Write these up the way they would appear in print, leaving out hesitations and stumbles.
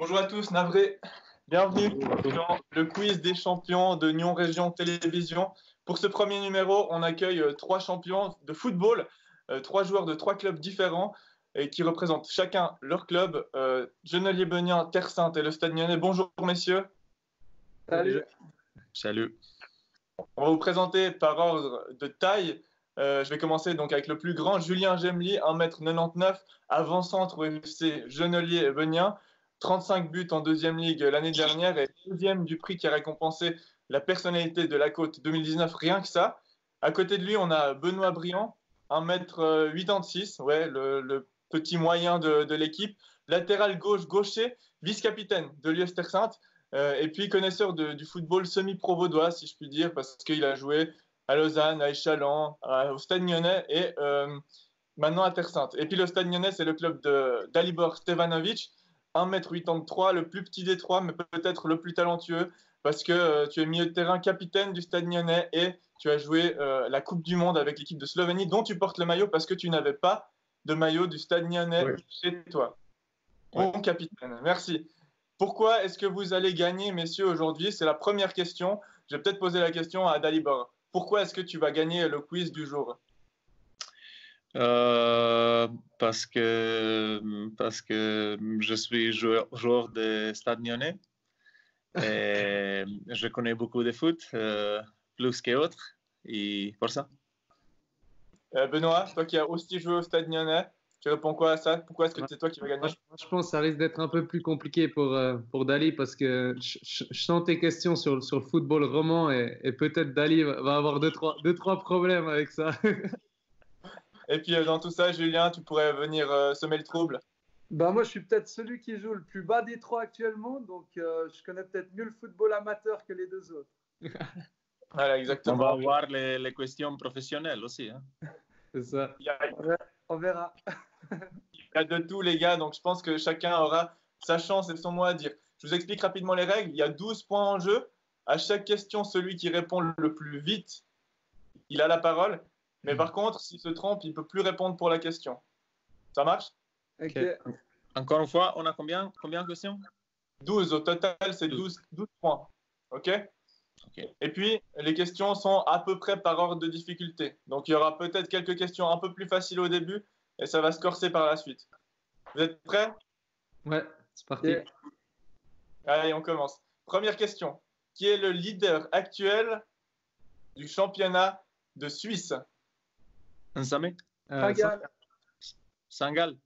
Bonjour à tous, navré. Bienvenue dans le quiz des champions de Nyon Région Télévision. Pour ce premier numéro, on accueille trois champions de football, trois joueurs de trois clubs différents et qui représentent chacun leur club. Genolier-Benien, Terre Sainte et le Stade Nyonnais. Bonjour messieurs. Salut. Salut. On va vous présenter par ordre de taille. Je vais commencer donc avec le plus grand, Julien Gemely, 1m99, avant-centre au FC Genolier-Benien, 35 buts en deuxième ligue l'année dernière et deuxième du prix qui a récompensé la personnalité de la Côte 2019, rien que ça. À côté de lui, on a Benoît Briand, 1m86, ouais, le petit moyen de l'équipe, latéral gaucher, vice-capitaine de l'US Terre Sainte, et puis connaisseur du football semi-pro vaudois, si je puis dire, parce qu'il a joué à Lausanne, à Échalon, au Stade Nyonnais et maintenant à Terre Sainte. Et puis le Stade Nyonnais, c'est le club d'Alibor Stevanovic, 1m83, le plus petit des trois, mais peut-être le plus talentueux, parce que tu es milieu de terrain capitaine du Stade Nyonnais et tu as joué la Coupe du Monde avec l'équipe de Slovénie, dont tu portes le maillot parce que tu n'avais pas de maillot du Stade Nyonnais chez toi. Bon capitaine, merci. Pourquoi est-ce que vous allez gagner, messieurs, aujourd'hui? C'est la première question. Je vais peut-être poser la question à Dalibor. Pourquoi est-ce que tu vas gagner le quiz du jour? Parce que je suis joueur de Stade Nyonnais et je connais beaucoup de foot, plus qu'autres, et pour ça. Benoît, toi qui as aussi joué au Stade Nyonnais, tu réponds quoi à ça? Pourquoi est-ce que c'est toi qui vas gagner? Je pense que ça risque d'être un peu plus compliqué pour Dali parce que je sens tes questions sur le football roman et peut-être Dali va avoir deux, trois problèmes avec ça. Et puis dans tout ça, Julien, tu pourrais venir semer le trouble. Moi, je suis peut-être celui qui joue le plus bas des trois actuellement, donc je connais peut-être mieux le football amateur que les deux autres. Voilà, exactement. On va voir les questions professionnelles aussi. Hein. C'est ça. On verra. Il y a de tout, les gars, donc je pense que chacun aura sa chance et son mot à dire. Je vous explique rapidement les règles. Il y a 12 points en jeu. À chaque question, celui qui répond le plus vite, il a la parole. Mais par contre, s'il se trompe, il ne peut plus répondre pour la question. Ça marche? Ok. Encore une fois, on a combien de questions? 12. Au total, c'est 12 points. OK? Et puis, les questions sont à peu près par ordre de difficulté. Donc, il y aura peut-être quelques questions un peu plus faciles au début et ça va se corser par la suite. Vous êtes prêts? Ouais, c'est parti. Yeah. Allez, on commence. Première question. Qui est le leader actuel du championnat de Suisse? Nsamé? Sangal.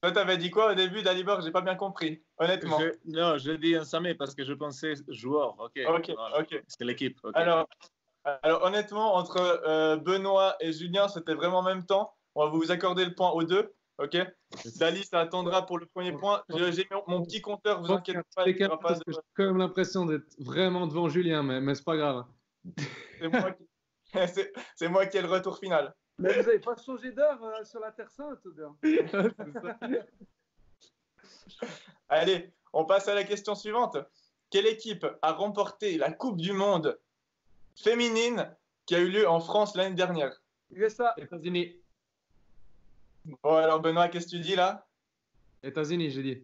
Toi, t'avais dit quoi au début, Dalibor? J'ai pas bien compris, honnêtement. Non, je dis Nsamé parce que je pensais joueur. Ok. Voilà. C'est l'équipe. Okay. Alors, honnêtement, entre Benoît et Julien, c'était vraiment en même temps. On va vous accorder le point aux deux. Ok. Dali, ça attendra pour le premier point. J'ai mon petit compteur, vous inquiétez pas. J'ai quand même l'impression d'être vraiment devant Julien, mais c'est pas grave. C'est moi qui ai le retour final. Mais vous n'avez pas changé d'heure sur la Terre Sainte ou bien? Allez, on passe à la question suivante. Quelle équipe a remporté la Coupe du Monde féminine qui a eu lieu en France l'année dernière? USA. États-Unis. Bon, alors Benoît, qu'est-ce que tu dis là? États-Unis, j'ai dit.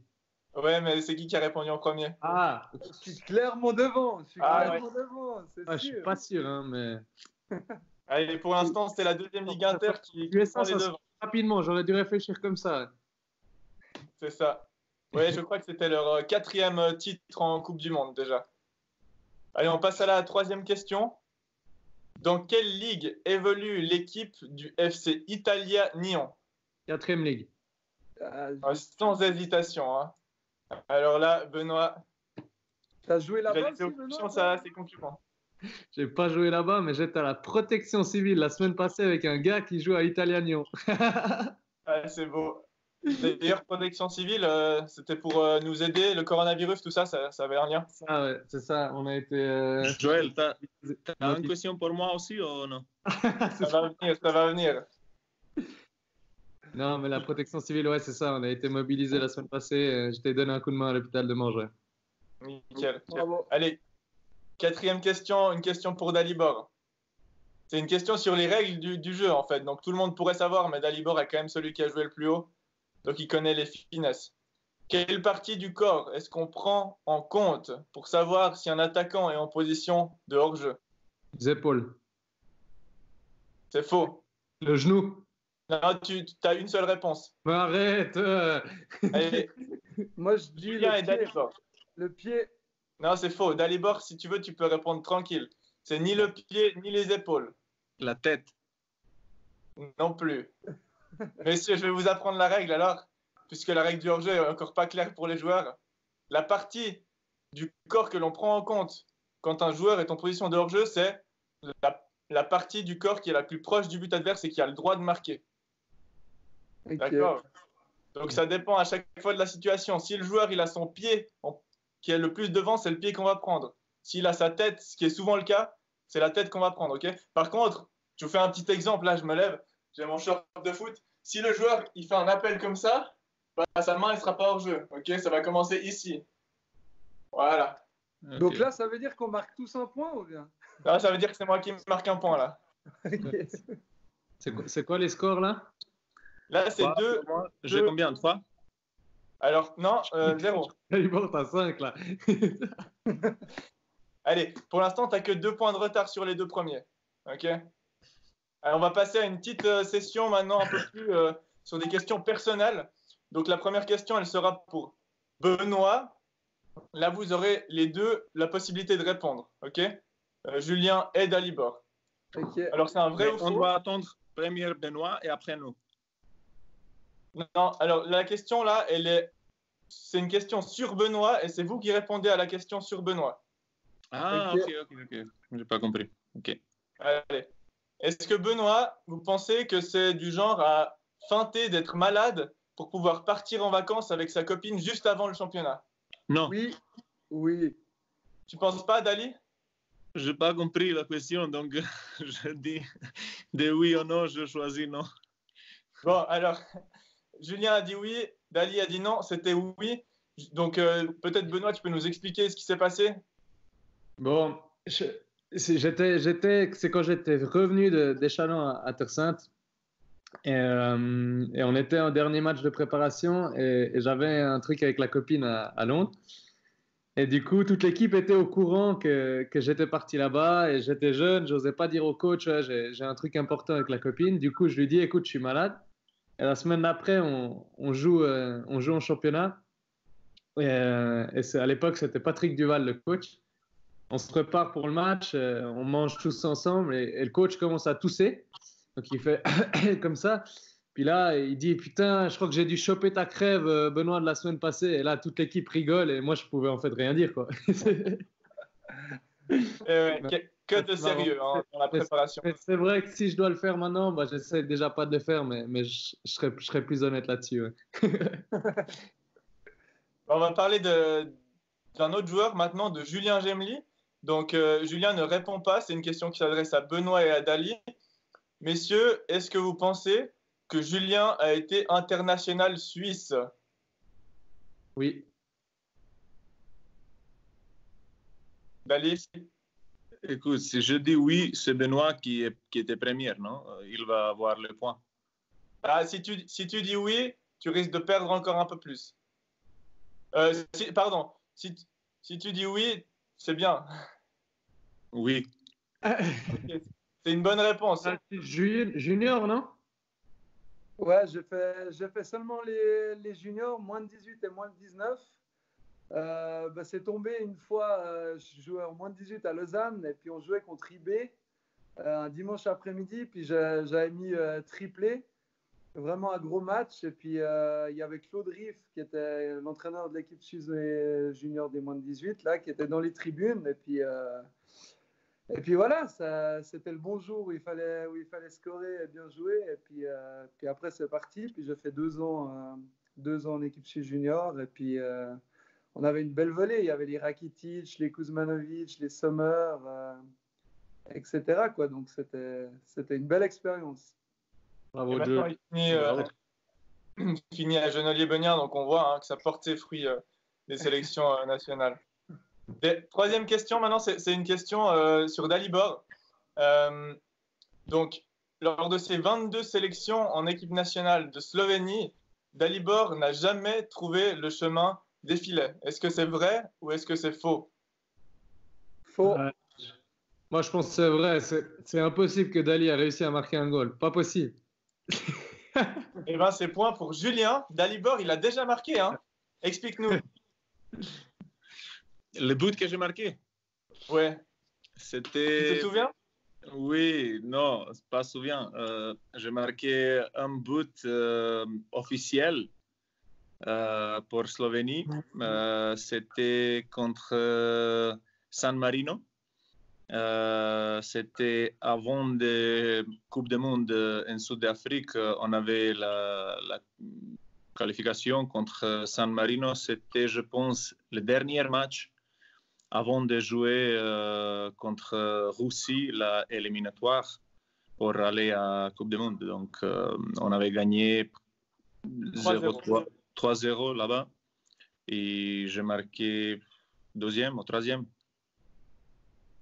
Ouais, mais c'est qui a répondu en premier? Ah, je suis clairement devant. Je suis pas sûr, hein, mais. Allez, pour l'instant, c'était la deuxième Ligue Inter qui prend les devants. Rapidement, j'aurais dû réfléchir comme ça. C'est ça. Oui, je crois que c'était leur quatrième titre en Coupe du Monde déjà. Allez, on passe à la troisième question. Dans quelle ligue évolue l'équipe du FC Italia Nyon? Quatrième ligue. Sans hésitation. Hein. Alors là, Benoît. T'as joué là-bas aussi, Benoît? Ça, c'est concluant. J'ai pas joué là-bas, mais j'étais à la protection civile la semaine passée avec un gars qui joue à Italia Nyon. C'est beau. D'ailleurs, protection civile, c'était pour nous aider, le coronavirus, tout ça, ça avait un lien. Ah ouais, c'est ça, on a été... Joël, t'as une question pour moi aussi ou non? Ça va venir. Non, mais la protection civile, ouais, c'est ça, on a été mobilisés la semaine passée, je t'ai donné un coup de main à l'hôpital de Manger. Nickel. Allez, quatrième question, une question pour Dalibor. C'est une question sur les règles du jeu, en fait. Donc, tout le monde pourrait savoir, mais Dalibor est quand même celui qui a joué le plus haut. Donc, il connaît les finesses. Quelle partie du corps est-ce qu'on prend en compte pour savoir si un attaquant est en position de hors-jeu? Les épaules. C'est faux. Le genou. Non, tu as une seule réponse. Mais arrête. Allez, Moi, je dis Julien et le pied. Dalibor. Le pied. Non, c'est faux. Dalibor, si tu veux, tu peux répondre tranquille. C'est ni le pied, ni les épaules. La tête. Non plus. Messieurs, je vais vous apprendre la règle alors, puisque la règle du hors-jeu est encore pas claire pour les joueurs. La partie du corps que l'on prend en compte quand un joueur est en position de hors-jeu, c'est la partie du corps qui est la plus proche du but adverse et qui a le droit de marquer. Okay. D'accord. Donc ça dépend à chaque fois de la situation. Si le joueur il a son pied qui est le plus devant, c'est le pied qu'on va prendre. S'il a sa tête, ce qui est souvent le cas, c'est la tête qu'on va prendre. Okay. Par contre, je vous fais un petit exemple. Là, je me lève, j'ai mon short de foot. Si le joueur il fait un appel comme ça, bah, sa main ne sera pas hors jeu. Okay. Ça va commencer ici. Voilà. Okay. Donc là, ça veut dire qu'on marque tous un point ou bien? Là, ça veut dire que c'est moi qui marque un point là. Okay. C'est quoi les scores là? Là, c'est 2. J'ai combien? 3? Alors, non, 0. Il porte à 5 là. Allez, pour l'instant, tu n'as que 2 points de retard sur les 2 premiers. Ok. Alors, on va passer à une petite session maintenant un peu plus sur des questions personnelles. Donc, la première question, elle sera pour Benoît. Là, vous aurez les deux la possibilité de répondre. Ok. Julien et Dalibor. Okay. Alors, c'est un vrai ou faux? On doit attendre premier Benoît et après nous. Non, alors la question là, c'est une question sur Benoît et c'est vous qui répondez à la question sur Benoît. Ah, ok. J'ai pas compris. Ok. Allez. Est-ce que Benoît, vous pensez que c'est du genre à feinter d'être malade pour pouvoir partir en vacances avec sa copine juste avant le championnat? Non. Oui. Tu penses pas, Dali? J'ai pas compris la question, donc je dis de oui ou non, je choisis non. Bon, alors, Julien a dit oui, Dali a dit non, c'était oui. Donc, peut-être Benoît, tu peux nous expliquer ce qui s'est passé? Bon, c'est quand j'étais revenu d'Échalon à Terre Sainte et on était en dernier match de préparation et j'avais un truc avec la copine à Londres. Et du coup, toute l'équipe était au courant que j'étais parti là-bas et j'étais jeune, j'osais pas dire au coach, j'ai un truc important avec la copine. Du coup, je lui dis, écoute, je suis malade. Et la semaine d'après, on joue en championnat. Et à l'époque, c'était Patrick Duval, le coach. On se prépare pour le match, on mange tous ensemble et le coach commence à tousser. Donc, il fait comme ça. Puis là, il dit, putain, je crois que j'ai dû choper ta crève, Benoît, de la semaine passée. Et là, toute l'équipe rigole et moi, je pouvais en fait rien dire, quoi. Que de sérieux dans la préparation. C'est vrai que si je dois le faire maintenant, bah, j'essaie déjà pas de le faire, mais je serai plus honnête là-dessus. Ouais. On va parler d'un autre joueur maintenant, de Julien Gemely. Donc, Julien ne répond pas. C'est une question qui s'adresse à Benoît et à Dali. Messieurs, est-ce que vous pensez que Julien a été international suisse? Oui. Dali? Écoute, si je dis oui, c'est Benoît qui était premier, non? Il va avoir le point. Ah, si tu dis oui, tu risques de perdre encore un peu plus. Pardon, si tu dis oui, c'est bien. Oui. Okay. C'est une bonne réponse. Junior, non? Ouais, j'ai fait seulement les juniors, moins de 18 et moins de 19. C'est tombé une fois, je jouais en moins de 18 à Lausanne et puis on jouait contre IB un dimanche après-midi, puis j'avais mis triplé, vraiment un gros match. Et puis il y avait Claude Riff qui était l'entraîneur de l'équipe suisse junior des moins de 18 là, qui était dans les tribunes. Et puis voilà, c'était le bon jour où il fallait scorer et bien jouer. Et puis après c'est parti. Puis j'ai fait 2 ans en équipe suisse junior et puis on avait une belle volée. Il y avait les Rakitic, les Kuzmanovic, les Sommer, etc. quoi. Donc, c'était une belle expérience. Bravo, Joe. Il finit à Genolier-Begnard, donc on voit que ça porte ses fruits, les sélections nationales. Troisième question, maintenant, c'est une question sur Dalibor. Donc, lors de ses 22 sélections en équipe nationale de Slovénie, Dalibor n'a jamais trouvé le chemin des filets. Est-ce que c'est vrai ou est-ce que c'est faux? Faux. Moi, je pense que c'est vrai. C'est impossible que Dali a réussi à marquer un goal. Pas possible. Eh bien, c'est point pour Julien. Dalibor, il a déjà marqué. Hein. Explique-nous. Le but que j'ai marqué, Ouais. Tu c'était... te souviens? Oui, non, pas souviens. J'ai marqué un but officiel pour Slovénie. C'était contre San Marino. C'était avant la Coupe du Monde en Sud-Afrique. On avait la qualification contre San Marino. C'était, je pense, le dernier match avant de jouer contre Russie, la éliminatoire, pour aller à la Coupe du Monde. Donc, on avait gagné 3-0 là-bas. Et j'ai marqué deuxième ou troisième.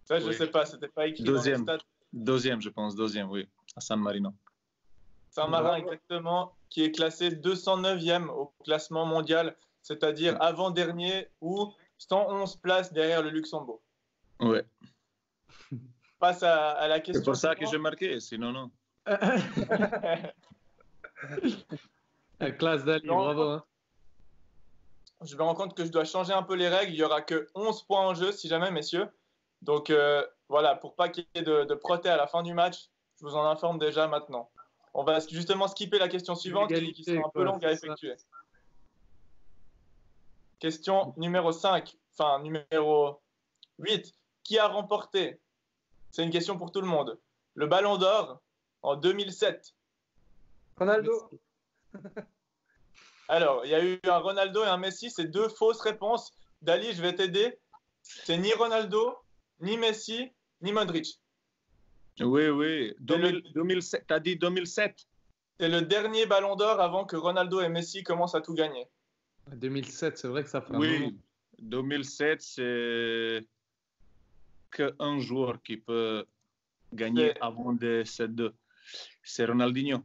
Ça, je ne sais pas. C'était pas écrit dans les stats. Deuxième, je pense. Deuxième, oui. À San Marino. Saint-Marin, exactement, qui est classé 209e au classement mondial, c'est-à-dire avant-dernier ou 111 places derrière le Luxembourg. Ouais. Passe à la question. C'est pour ça que j'ai marqué, sinon non. La classe Dali, bravo. Hein. Je me rends compte que je dois changer un peu les règles. Il n'y aura que 11 points en jeu, si jamais, messieurs. Donc voilà, pour pas qu'il y ait de proté à la fin du match, je vous en informe déjà maintenant. On va justement skipper la question suivante qui sera un peu longue à effectuer. Question numéro 5, enfin numéro 8. Qui a remporté, c'est une question pour tout le monde, le Ballon d'Or en 2007? Ronaldo. Alors, il y a eu un Ronaldo et un Messi, c'est deux fausses réponses. Dali, je vais t'aider. C'est ni Ronaldo, ni Messi, ni Modric. Oui. 2007. Tu as dit 2007. C'est le dernier Ballon d'Or avant que Ronaldo et Messi commencent à tout gagner. 2007, c'est vrai que ça fait un moment. Oui, 2007, c'est qu'un joueur qui peut gagner avant de ces deux. C'est Ronaldinho.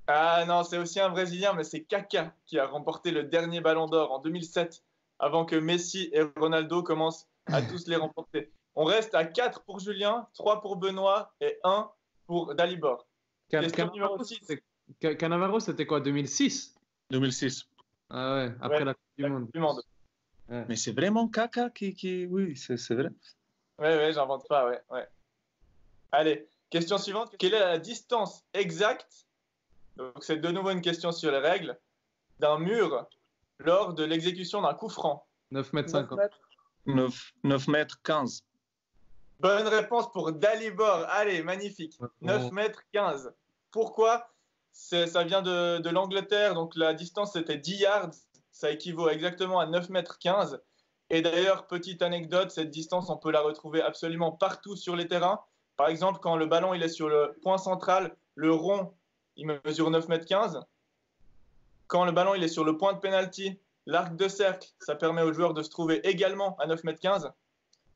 Ah non, c'est aussi un Brésilien, mais c'est Kaká qui a remporté le dernier Ballon d'Or en 2007, avant que Messi et Ronaldo commencent à tous les remporter. On reste à 4 pour Julien, 3 pour Benoît et 1 pour Dalibor. Question numéro 6. Cannavaro, c'était quoi, 2006? 2006. Ah ouais, après la Coupe du Monde. Ouais. Mais c'est vraiment Kaká qui... Oui, c'est vrai. Ouais, j'invente pas, ouais. Allez, question suivante. Quelle est la distance exacte, donc c'est de nouveau une question sur les règles, d'un mur lors de l'exécution d'un coup franc? 9,50 m. 9 mètres 15. Bonne réponse pour Dalibor. Allez, magnifique. 9,15 m. Pourquoi? Ça vient de l'Angleterre, donc la distance c'était 10 yards. Ça équivaut exactement à 9,15 m. Et d'ailleurs, petite anecdote, cette distance, on peut la retrouver absolument partout sur les terrains. Par exemple, quand le ballon il est sur le point central, le rond, il mesure 9,15 m. Quand le ballon il est sur le point de pénalty, l'arc de cercle, ça permet aux joueurs de se trouver également à 9,15 m.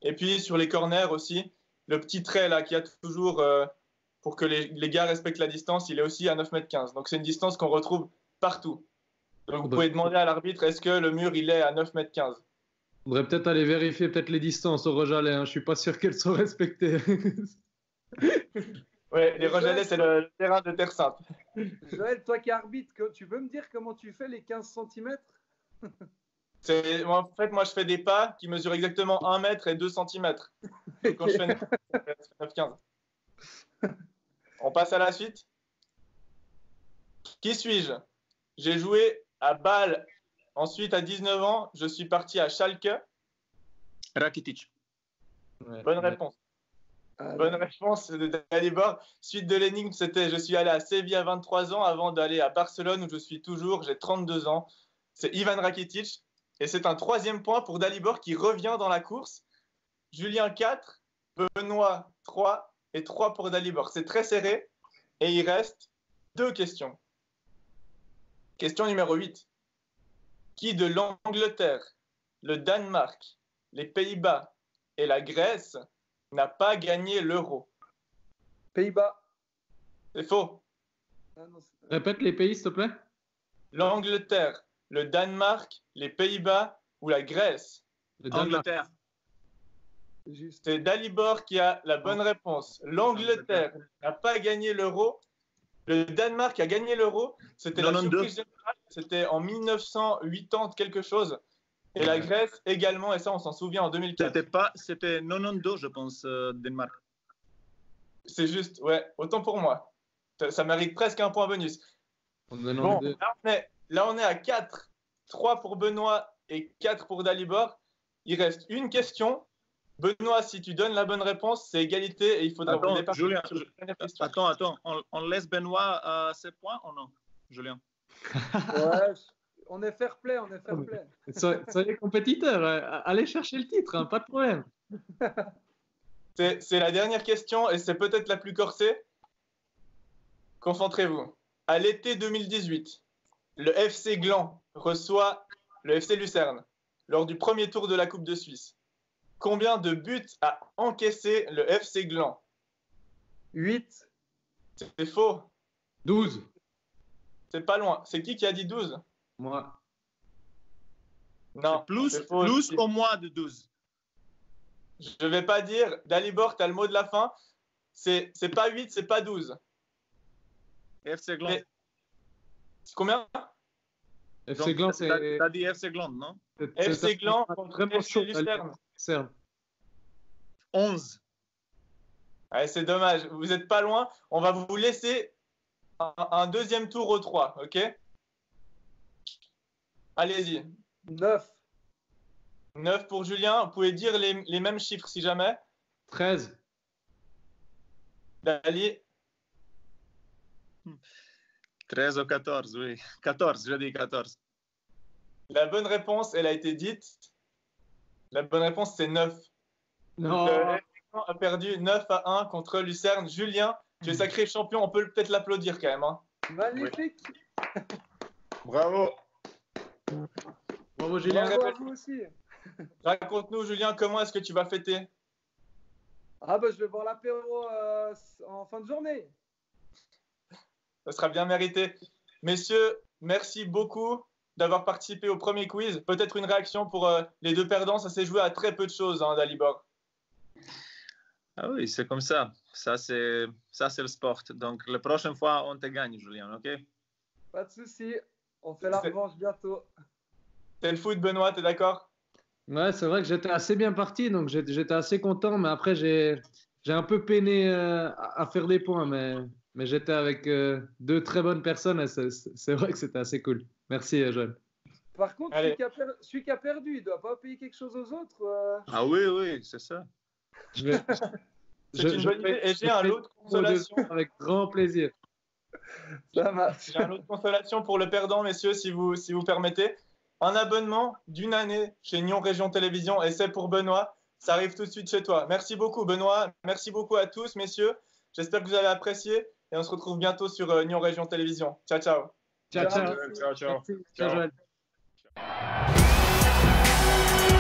Et puis sur les corners aussi, le petit trait là qui a toujours, pour que les gars respectent la distance, il est aussi à 9,15 m. Donc c'est une distance qu'on retrouve partout. Donc vous pouvez demander à l'arbitre, est-ce que le mur il est à 9,15 m? On devrait peut-être aller vérifier peut-être les distances au Rojalais. Hein. Je suis pas sûr qu'elles sont respectées. Ouais, les Rojalais, c'est le terrain de Terre Sainte. Joël, toi qui arbitre, tu peux me dire comment tu fais les 15 cm? En fait, moi, je fais des pas qui mesurent exactement 1 mètre et 2 cm. Donc, quand je fais 9,15. On passe à la suite. Qui suis-je? J'ai joué à Bâle. Ensuite, à 19 ans, je suis parti à Schalke. Rakitic. Ouais, bonne réponse. Bonne réponse de Dalibor. Suite de l'énigme, c'était je suis allé à Séville à 23 ans avant d'aller à Barcelone où je suis toujours. J'ai 32 ans. C'est Ivan Rakitic. Et c'est un 3e point pour Dalibor qui revient dans la course. Julien 4, Benoît 3 et 3 pour Dalibor. C'est très serré et il reste 2 questions. Question numéro 8. Qui de l'Angleterre, le Danemark, les Pays-Bas et la Grèce n'a pas gagné l'euro? Pays-Bas. C'est faux. Répète les pays, s'il te plaît. l'Angleterre, le Danemark, les Pays-Bas ou la Grèce? Angleterre. C'est Dalibor qui a la bonne réponse. L'Angleterre n'a pas gagné l'euro. Le Danemark a gagné l'euro. C'était la surprise générale. C'était en 1980 quelque chose. Et la Grèce également. Et ça, on s'en souvient en 2004. C'était 92, je pense, Danemark. C'est juste, ouais. Autant pour moi. Ça mérite presque un point bonus. Bon, là, on est à 4. 3 pour Benoît et 4 pour Dalibor. Il reste une question. Benoît, si tu donnes la bonne réponse, c'est égalité et il faudra vous dépasser. Julien, attends. On laisse Benoît à 7 points ou non, Julien? Ouais, on est fair play. Soyez compétiteurs. Allez chercher le titre, hein, pas de problème. C'est la dernière question et c'est peut-être la plus corsée. Concentrez-vous. À l'été 2018, le FC Gland reçoit le FC Lucerne lors du premier tour de la Coupe de Suisse. Combien de buts a encaissé le FC Gland? 8. C'est faux. 12. C'est pas loin. C'est qui a dit 12? Moi. Non. Plus ou moins de 12? Je vais pas dire. Dalibor, tu as le mot de la fin. C'est pas 8, c'est pas 12. FC Gland. C'est combien? FC Gland, c'est... T'as dit FC Gland, non? FC Gland contre FC Lucerne. 11. Ouais, c'est dommage. Vous n'êtes pas loin. On va vous laisser un deuxième tour aux 3, ok? Allez-y. 9. 9 pour Julien. Vous pouvez dire les mêmes chiffres si jamais. 13. Dali. 13 ou 14, oui. 14, je dis 14. La bonne réponse, elle a été dite. La bonne réponse, c'est 9. Non. Le a perdu 9-1 contre Lucerne. Julien, tu es sacré champion. On peut peut-être l'applaudir quand même. Hein. Magnifique. Oui. Bravo. Bravo, Julien. Bravo à vous aussi. Raconte-nous, Julien, comment est-ce que tu vas fêter? Je vais boire l'apéro en fin de journée. Ça sera bien mérité. Messieurs, merci beaucoup d'avoir participé au premier quiz. Peut-être une réaction pour les deux perdants. Ça s'est joué à très peu de choses, hein, Dalibor. Ah oui, c'est comme ça. Ça, c'est le sport. Donc, la prochaine fois, on te gagne, Julien, ok? Pas de souci. On fait la revanche bientôt. C'est le foot, Benoît, t'es d'accord? Ouais, c'est vrai que j'étais assez bien parti, donc j'étais assez content. Mais après, j'ai un peu peiné à faire des points. Mais j'étais avec deux très bonnes personnes et c'est vrai que c'était assez cool. Merci, Joël. Par contre, celui qui a perdu, il ne doit pas payer quelque chose aux autres. Ah oui, c'est ça. C'est une bonne idée. Et j'ai un lot de consolation. Avec grand plaisir. Ça marche. J'ai un lot de consolation pour le perdant, messieurs, si vous permettez. Un abonnement d'une année chez Nyon Région Télévision et c'est pour Benoît. Ça arrive tout de suite chez toi. Merci beaucoup, Benoît. Merci beaucoup à tous, messieurs. J'espère que vous avez apprécié et on se retrouve bientôt sur Nyon Région Télévision. Ciao, ciao. Ciao, ciao. Ciao, ciao. Merci. Ciao, Joël. Ciao.